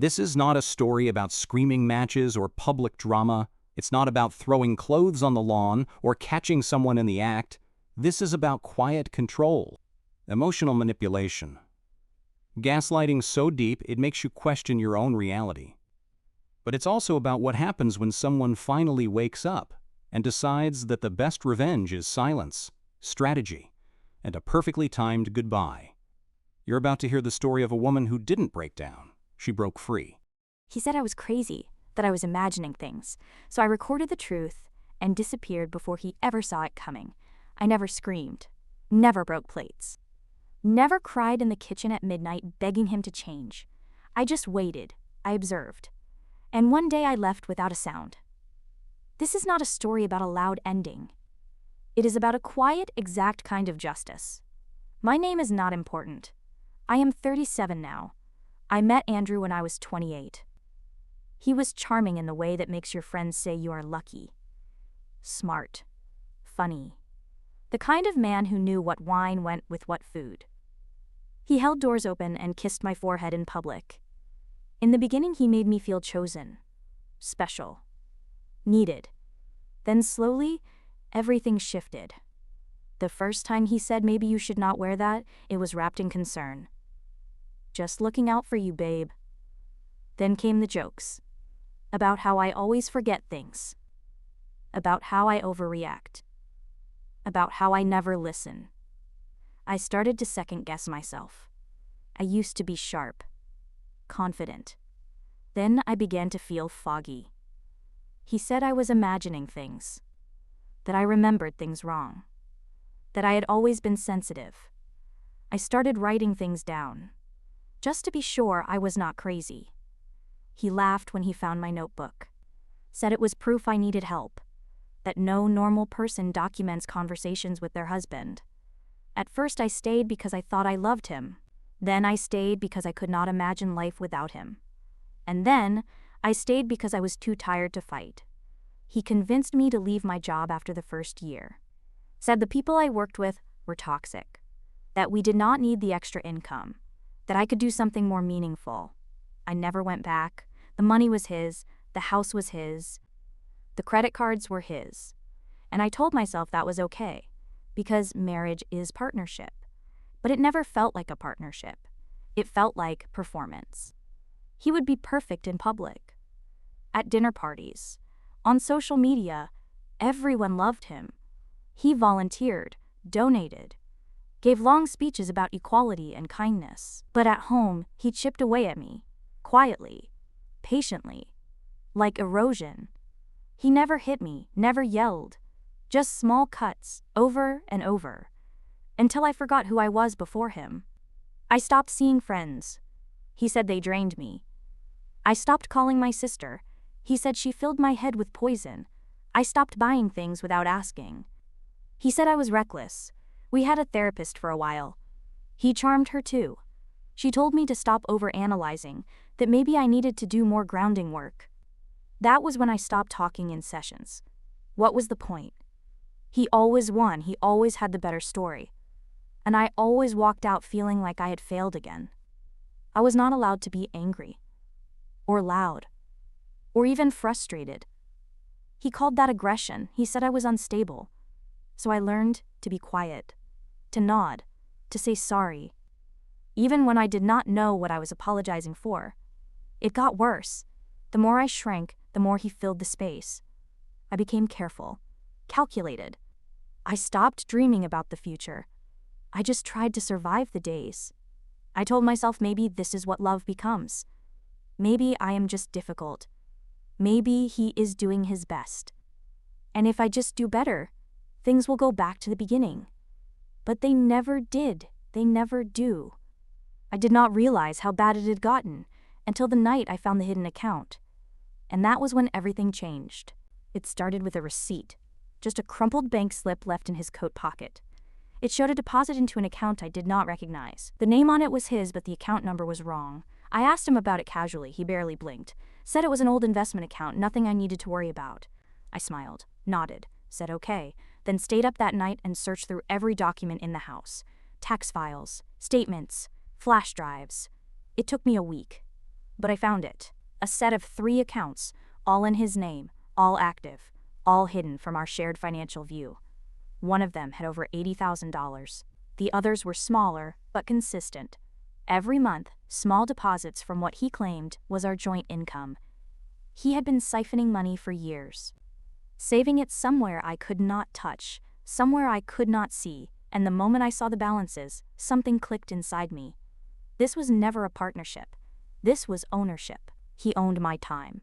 This is not a story about screaming matches or public drama. It's not about throwing clothes on the lawn or catching someone in the act. This is about quiet control, emotional manipulation. Gaslighting so deep it makes you question your own reality. But it's also about what happens when someone finally wakes up and decides that the best revenge is silence, strategy, and a perfectly timed goodbye. You're about to hear the story of a woman who didn't break down. She broke free. He said I was crazy, that I was imagining things, so I recorded the truth and disappeared before he ever saw it coming. I never screamed, never broke plates, never cried in the kitchen at midnight begging him to change. I just waited, I observed, and one day I left without a sound. This is not a story about a loud ending. It is about a quiet, exact kind of justice. My name is not important. I am 37 now. I met Andrew when I was 28. He was charming in the way that makes your friends say you are lucky. Smart. Funny. The kind of man who knew what wine went with what food. He held doors open and kissed my forehead in public. In the beginning, he made me feel chosen, special, needed. Then slowly, everything shifted. The first time he said maybe you should not wear that, it was wrapped in concern. Just looking out for you, babe. Then came the jokes. About how I always forget things. About how I overreact. About how I never listen. I started to second-guess myself. I used to be sharp, confident. Then I began to feel foggy. He said I was imagining things, that I remembered things wrong, that I had always been sensitive. I started writing things down, just to be sure I was not crazy. He laughed when he found my notebook, said it was proof I needed help, that no normal person documents conversations with their husband. At first I stayed because I thought I loved him. Then I stayed because I could not imagine life without him. And then I stayed because I was too tired to fight. He convinced me to leave my job after the first year. Said the people I worked with were toxic, that we did not need the extra income, that I could do something more meaningful. I never went back. The money was his, the house was his, the credit cards were his. And I told myself that was okay, because marriage is partnership. But it never felt like a partnership. It felt like performance. He would be perfect in public. At dinner parties, on social media, everyone loved him. He volunteered, donated, gave long speeches about equality and kindness. But at home, he chipped away at me, quietly, patiently, like erosion. He never hit me, never yelled, just small cuts, over and over, until I forgot who I was before him. I stopped seeing friends. He said they drained me. I stopped calling my sister. He said she filled my head with poison. I stopped buying things without asking. He said I was reckless. We had a therapist for a while. He charmed her too. She told me to stop overanalyzing, that maybe I needed to do more grounding work. That was when I stopped talking in sessions. What was the point? He always won. He always had the better story. And I always walked out feeling like I had failed again. I was not allowed to be angry, or loud, or even frustrated. He called that aggression. He said I was unstable. So I learned to be quiet, to nod, to say sorry, even when I did not know what I was apologizing for. It got worse. The more I shrank, the more he filled the space. I became careful, calculated. I stopped dreaming about the future. I just tried to survive the days. I told myself maybe this is what love becomes. Maybe I am just difficult. Maybe he is doing his best. And if I just do better, things will go back to the beginning. But they never did. They never do. I did not realize how bad it had gotten until the night I found the hidden account. And that was when everything changed. It started with a receipt, just a crumpled bank slip left in his coat pocket. It showed a deposit into an account I did not recognize. The name on it was his, but the account number was wrong. I asked him about it casually. He barely blinked. Said it was an old investment account, nothing I needed to worry about. I smiled, nodded, said okay, then stayed up that night and searched through every document in the house. Tax files, statements, flash drives. It took me a week. But I found it. A set of 3 accounts, all in his name, all active, all hidden from our shared financial view. One of them had over $80,000. The others were smaller, but consistent. Every month, small deposits from what he claimed was our joint income. He had been siphoning money for years, saving it somewhere I could not touch, somewhere I could not see, and the moment I saw the balances, something clicked inside me. This was never a partnership. This was ownership. He owned my time,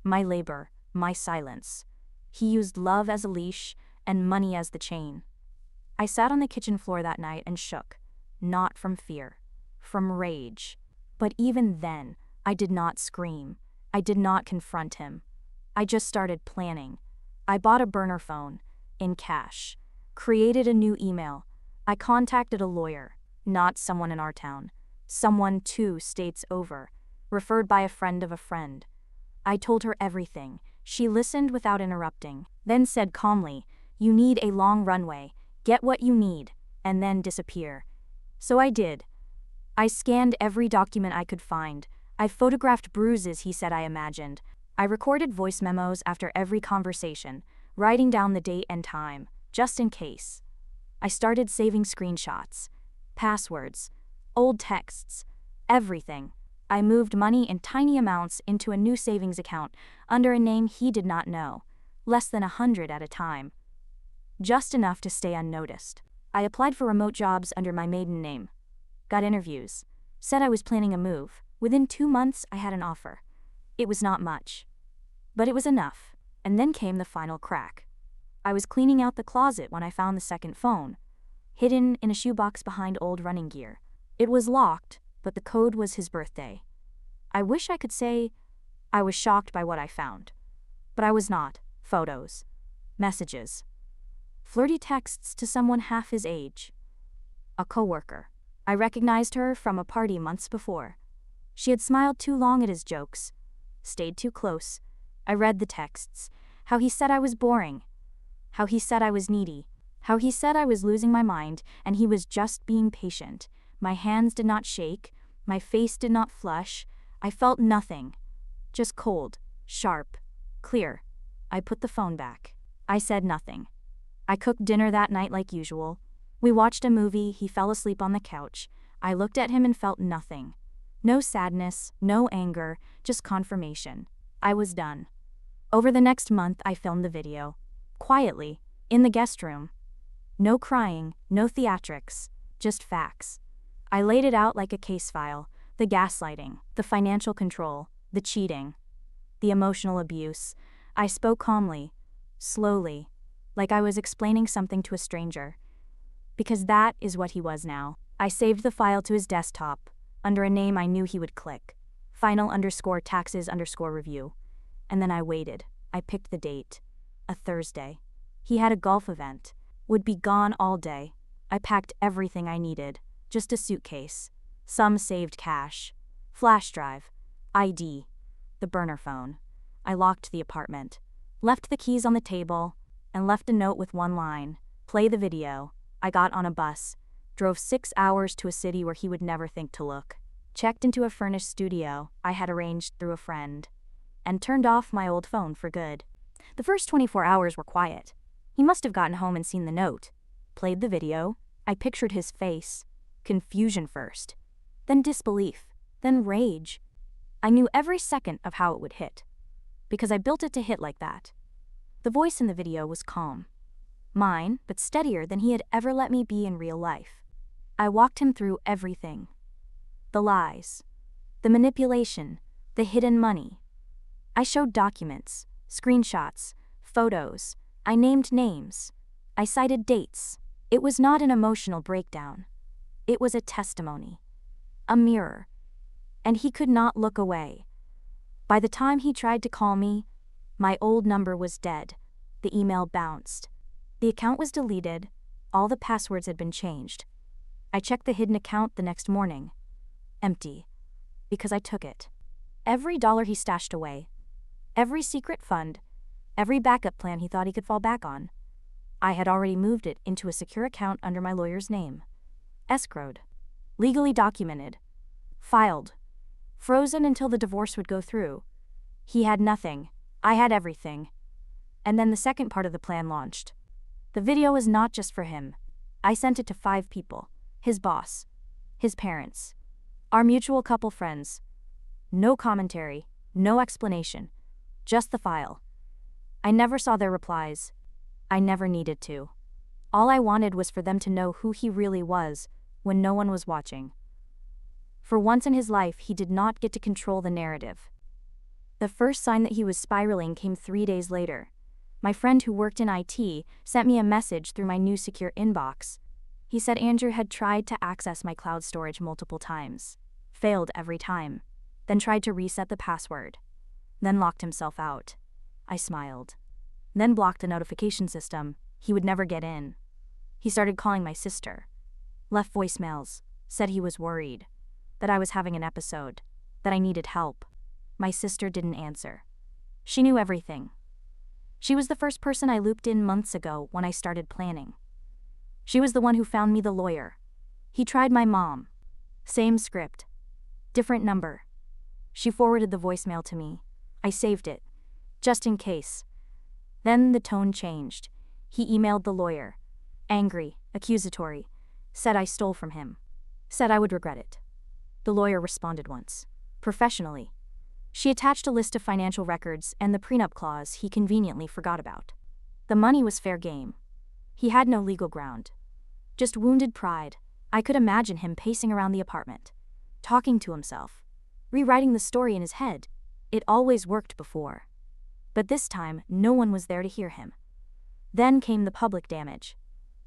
my labor, my silence. He used love as a leash and money as the chain. I sat on the kitchen floor that night and shook, not from fear, from rage. But even then, I did not scream. I did not confront him. I just started planning. I bought a burner phone, in cash, created a new email. I contacted a lawyer, not someone in our town, someone 2 states over, referred by a friend of a friend. I told her everything. She listened without interrupting, then said calmly, "You need a long runway, get what you need, and then disappear." So I did. I scanned every document I could find. I photographed bruises he said I imagined. I recorded voice memos after every conversation, writing down the date and time, just in case. I started saving screenshots, passwords, old texts, everything. I moved money in tiny amounts into a new savings account under a name he did not know, less than 100 at a time. Just enough to stay unnoticed. I applied for remote jobs under my maiden name. Got interviews. Said I was planning a move. Within 2 months, I had an offer. It was not much, but it was enough. And then came the final crack. I was cleaning out the closet when I found the second phone, hidden in a shoebox behind old running gear. It was locked, but the code was his birthday. I wish I could say I was shocked by what I found, but I was not. Photos, messages, flirty texts to someone half his age. A coworker. I recognized her from a party months before. She had smiled too long at his jokes, stayed too close. I read the texts. How he said I was boring. How he said I was needy. How he said I was losing my mind and he was just being patient. My hands did not shake. My face did not flush. I felt nothing. Just cold, sharp, clear. I put the phone back. I said nothing. I cooked dinner that night like usual. We watched a movie. He fell asleep on the couch. I looked at him and felt nothing. No sadness, no anger, just confirmation. I was done. Over the next month, I filmed the video. Quietly, in the guest room. No crying, no theatrics, just facts. I laid it out like a case file. The gaslighting, the financial control, the cheating, the emotional abuse. I spoke calmly, slowly, like I was explaining something to a stranger. Because that is what he was now. I saved the file to his desktop, under a name I knew he would click. Final_taxes_review. And then I waited. I picked the date. A Thursday. He had a golf event. Would be gone all day. I packed everything I needed. Just a suitcase. Some saved cash. Flash drive. ID. The burner phone. I locked the apartment. Left the keys on the table. And left a note with one line. Play the video. I got on a bus. Drove 6 hours to a city where he would never think to look. Checked into a furnished studio I had arranged through a friend. And turned off my old phone for good. The first 24 hours were quiet. He must have gotten home and seen the note. Played the video. I pictured his face. Confusion first. Then disbelief. Then rage. I knew every second of how it would hit. Because I built it to hit like that. The voice in the video was calm. Mine, but steadier than he had ever let me be in real life. I walked him through everything. The lies. The manipulation. The hidden money. I showed documents, screenshots, photos. I named names. I cited dates. It was not an emotional breakdown. It was a testimony. A mirror. And he could not look away. By the time he tried to call me, my old number was dead. The email bounced. The account was deleted. All the passwords had been changed. I checked the hidden account the next morning. Empty. Because I took it. Every dollar he stashed away. Every secret fund. Every backup plan he thought he could fall back on. I had already moved it into a secure account under my lawyer's name. Escrowed. Legally documented. Filed. frozen until the divorce would go through. He had nothing. I had everything. And then the second part of the plan launched. The video was not just for him. I sent it to 5 people. His boss. His parents. Our mutual couple friends. No commentary. No explanation. Just the file. I never saw their replies. I never needed to. All I wanted was for them to know who he really was when no one was watching. For once in his life, he did not get to control the narrative. The first sign that he was spiraling came 3 days later. My friend who worked in IT sent me a message through my new secure inbox. He said Andrew had tried to access my cloud storage multiple times, failed every time, then tried to reset the password, then locked himself out. I smiled. Then blocked the notification system. He would never get in. He started calling my sister. Left voicemails, said he was worried, that I was having an episode, that I needed help. My sister didn't answer. She knew everything. She was the first person I looped in months ago when I started planning. She was the one who found me the lawyer. He tried my mom. Same script. Different number. She forwarded the voicemail to me. I saved it, just in case. Then the tone changed. He emailed the lawyer. Angry, accusatory. Said I stole from him. Said I would regret it. The lawyer responded once. Professionally. She attached a list of financial records and the prenup clause he conveniently forgot about. The money was fair game. He had no legal ground. Just wounded pride. I could imagine him pacing around the apartment, talking to himself, rewriting the story in his head. It always worked before. But this time, no one was there to hear him. Then came the public damage.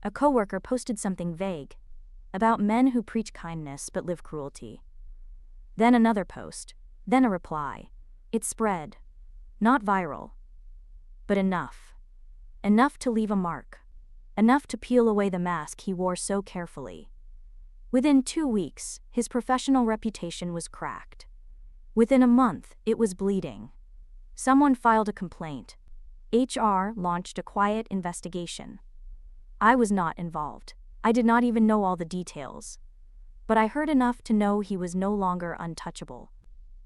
A coworker posted something vague about men who preach kindness but live cruelty. Then another post. Then a reply. It spread. Not viral. But enough. Enough to leave a mark. Enough to peel away the mask he wore so carefully. Within 2 weeks, his professional reputation was cracked. Within a month, it was bleeding. Someone filed a complaint. HR launched a quiet investigation. I was not involved. I did not even know all the details. But I heard enough to know he was no longer untouchable.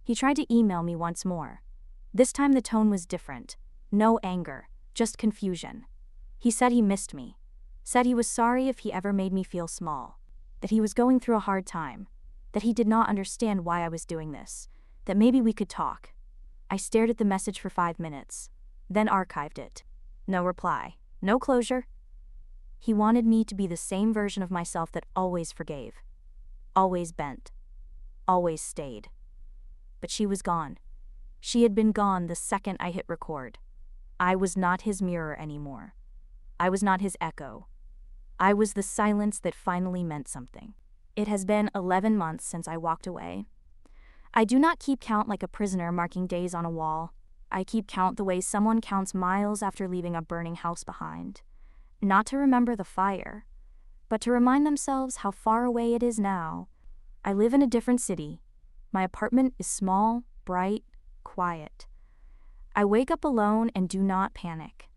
He tried to email me once more. This time the tone was different. No anger, just confusion. He said he missed me. Said he was sorry if he ever made me feel small. That he was going through a hard time. That he did not understand why I was doing this. That maybe we could talk. I stared at the message for 5 minutes. Then archived it. No reply. No closure. He wanted me to be the same version of myself that always forgave. Always bent. Always stayed. But she was gone. She had been gone the second I hit record. I was not his mirror anymore. I was not his echo. I was the silence that finally meant something. It has been 11 months since I walked away. I do not keep count like a prisoner marking days on a wall. I keep count the way someone counts miles after leaving a burning house behind. Not to remember the fire, but to remind themselves how far away it is now. I live in a different city. My apartment is small, bright, quiet. I wake up alone and do not panic.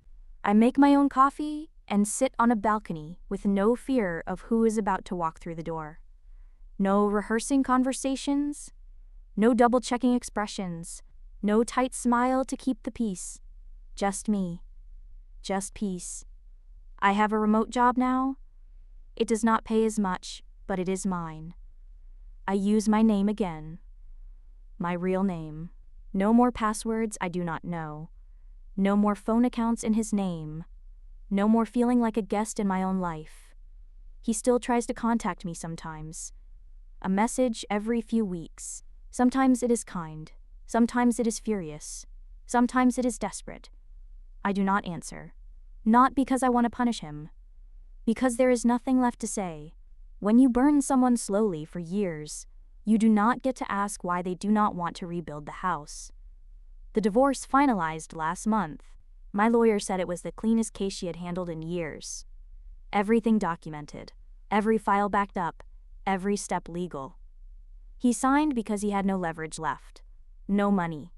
I make my own coffee and sit on a balcony with no fear of who is about to walk through the door. No rehearsing conversations, no double-checking expressions, no tight smile to keep the peace. Just me. Just peace. I have a remote job now. It does not pay as much, but it is mine. I use my name again. My real name. No more passwords I do not know. No more phone accounts in his name. No more feeling like a guest in my own life. He still tries to contact me sometimes. A message every few weeks. Sometimes it is kind. Sometimes it is furious. Sometimes it is desperate. I do not answer. Not because I want to punish him. Because there is nothing left to say. When you burn someone slowly for years, you do not get to ask why they do not want to rebuild the house. The divorce finalized last month. My lawyer said it was the cleanest case she had handled in years. Everything documented, every file backed up, every step legal. He signed because he had no leverage left. No money.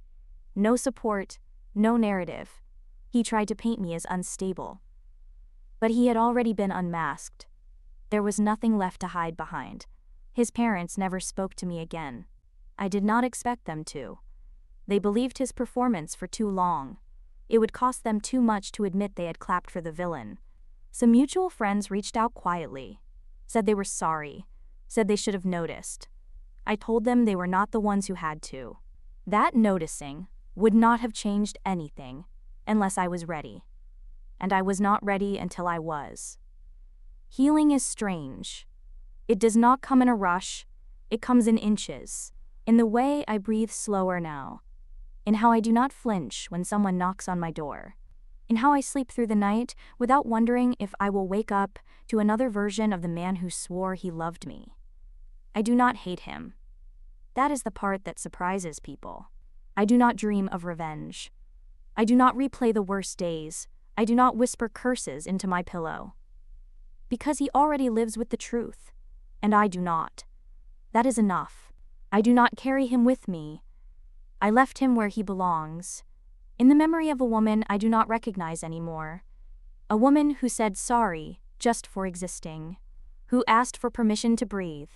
No support. No narrative. He tried to paint me as unstable. But he had already been unmasked. There was nothing left to hide behind. His parents never spoke to me again. I did not expect them to. They believed his performance for too long. It would cost them too much to admit they had clapped for the villain. Some mutual friends reached out quietly, said they were sorry, said they should have noticed. I told them they were not the ones who had to. That noticing would not have changed anything unless I was ready. And I was not ready until I was. Healing is strange. It does not come in a rush, it comes in inches. In the way I breathe slower now. In how I do not flinch when someone knocks on my door. In how I sleep through the night without wondering if I will wake up to another version of the man who swore he loved me. I do not hate him. That is the part that surprises people. I do not dream of revenge. I do not replay the worst days. I do not whisper curses into my pillow. Because he already lives with the truth, and I do not. That is enough. I do not carry him with me. I left him where he belongs, in the memory of a woman I do not recognize anymore. A woman who said sorry just for existing, who asked for permission to breathe,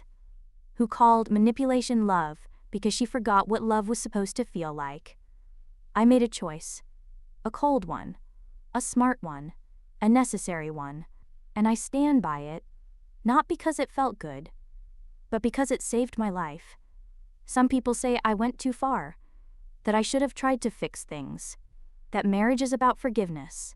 who called manipulation love because she forgot what love was supposed to feel like. I made a choice, a cold one, a smart one, a necessary one, and I stand by it, not because it felt good, but because it saved my life. Some people say I went too far, that I should have tried to fix things, that marriage is about forgiveness.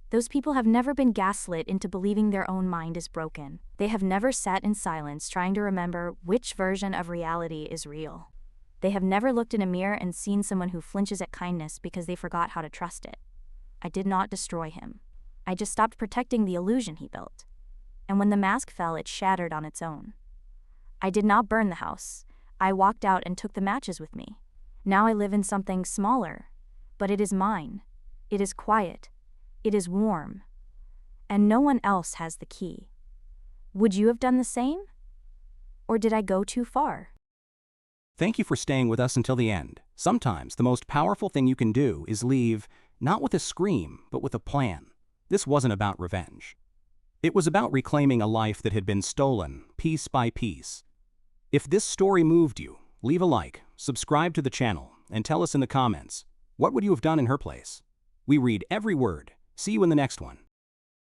Those people have never been gaslit into believing their own mind is broken. They have never sat in silence trying to remember which version of reality is real. They have never looked in a mirror and seen someone who flinches at kindness because they forgot how to trust it. I did not destroy him. I just stopped protecting the illusion he built. And when the mask fell, it shattered on its own. I did not burn the house. I walked out and took the matches with me. Now I live in something smaller, but it is mine. It is quiet. It is warm. And no one else has the key. Would you have done the same? Or did I go too far? Thank you for staying with us until the end. Sometimes the most powerful thing you can do is leave, not with a scream, but with a plan. This wasn't about revenge. It was about reclaiming a life that had been stolen, piece by piece. If this story moved you, leave a like, subscribe to the channel, and tell us in the comments, what would you have done in her place? We read every word. See you in the next one.